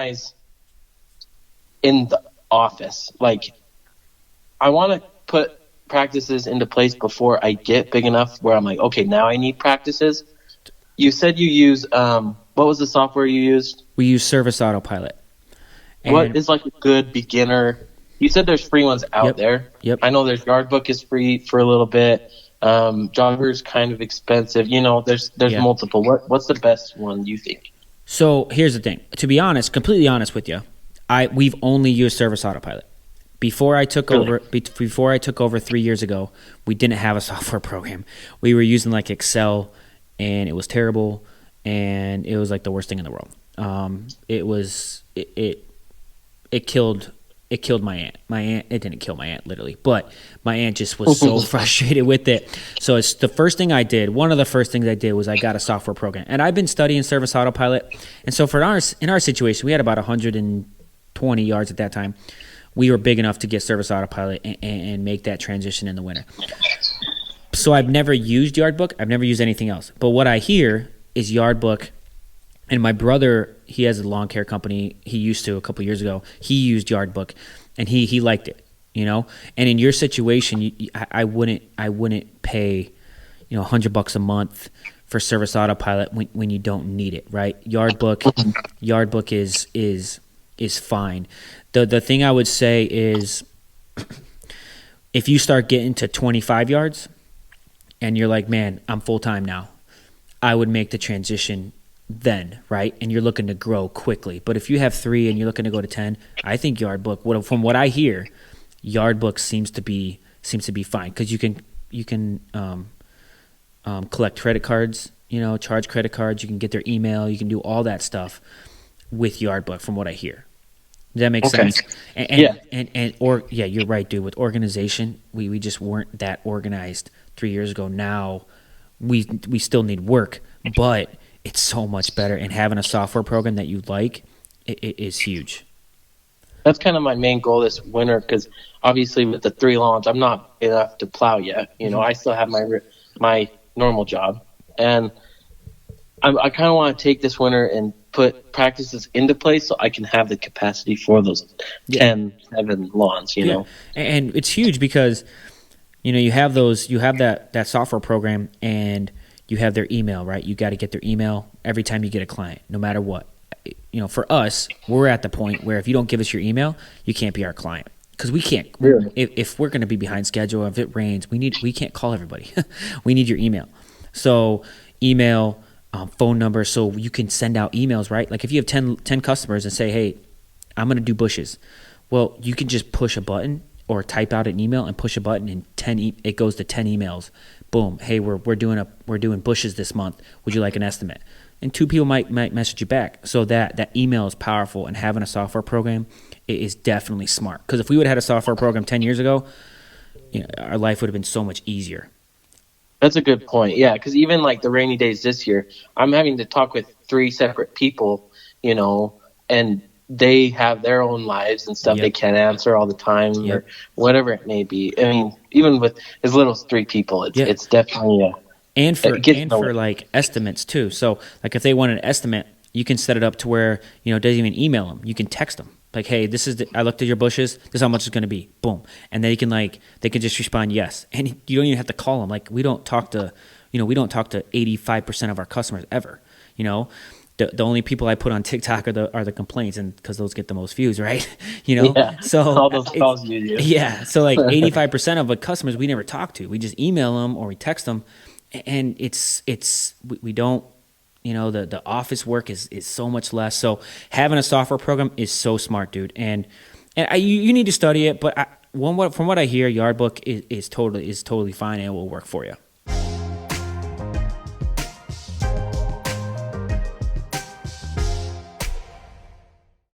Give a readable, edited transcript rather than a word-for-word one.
organize in the office. Like, I want to put practices into place before I get big enough where I'm like, okay, now I need practices. You said you use, what was the software you used? We use Service Autopilot. What is like a good beginner? You said there's free ones out there. Yep. I know there's Yardbook is free for a little bit. Jogger's kind of expensive. You know, there's multiple. What's the best one you think? So here's the thing. To be honest, completely honest with you, we've only used Service Autopilot. Before I took over 3 years ago, we didn't have a software program. We were using like Excel, and it was terrible, and it was like the worst thing in the world. It killed my aunt. It didn't kill my aunt literally, but my aunt just was so frustrated with it. So it's the first thing I did. One of the first things I did was I got a software program, and I've been studying Service Autopilot. And so in our situation, we had about 120 yards at that time. We were big enough to get Service Autopilot and make that transition in the winter. So I've never used Yardbook. I've never used anything else. But what I hear is Yardbook. And my brother, he has a lawn care company. He used to a couple years ago. He used Yardbook, and he liked it, you know. And in your situation, I wouldn't pay, $100 a month for Service Autopilot when you don't need it, right? Yardbook is fine. The thing I would say is, if you start getting to 25 yards, and you're like, man, I'm full time now, I would make the transition then, right? And you're looking to grow quickly. But if you have 3 and you're looking to go to 10, I think Yardbook, from what I hear, Yardbook seems to be fine, because you can collect credit cards, charge credit cards. You can get their email. You can do all that stuff with Yardbook, from what I hear. Does that make sense? Yeah, you're right, dude. With organization, we just weren't that organized 3 years ago. Now we still need work, but it's so much better. And having a software program that you like, it is huge. That's kind of my main goal this winter, because obviously with the 3 lawns, I'm not enough to plow yet. I still have my normal job, and I kind of want to take this winter and put practices into place so I can have the capacity for those 10, 7 lawns. You know, and it's huge because you have that software program, and you have their email, right? You got to get their email every time you get a client, no matter what. For us, we're at the point where if you don't give us your email, you can't be our client, because we can't. Really? If we're going to be behind schedule, if it rains, we can't call everybody. We need your email. So email, phone number, so you can send out emails, right? Like if you have 10 customers and say, hey, I'm going to do bushes. Well, you can just push a button or type out an email and push a button, and it goes to 10 emails. Boom. Hey, we're doing bushes this month. Would you like an estimate? And 2 people might message you back. So that email is powerful, and having a software program is definitely smart. Because if we would have had a software program 10 years ago, our life would have been so much easier. That's a good point. Yeah, because even like the rainy days this year, I'm having to talk with 3 separate people, and they have their own lives and stuff. They can't answer all the time or whatever it may be. I mean, even with as little as 3 people, it's definitely and for like estimates too. So like if they want an estimate, you can set it up to where it doesn't even email them. You can text them like, hey, I looked at your bushes. This is how much it's going to be. Boom, and they can just respond yes, and you don't even have to call them. Like we don't talk to 85% of our customers ever. The only people I put on TikTok are the complaints, and because those get the most views, right? So all those calls you do. Yeah, so like 85% of the customers we never talk to. We just email them or we text them, and we don't. The office work is so much less. So having a software program is so smart, dude. And you need to study it, but from what I hear, Yardbook is totally fine and it will work for you.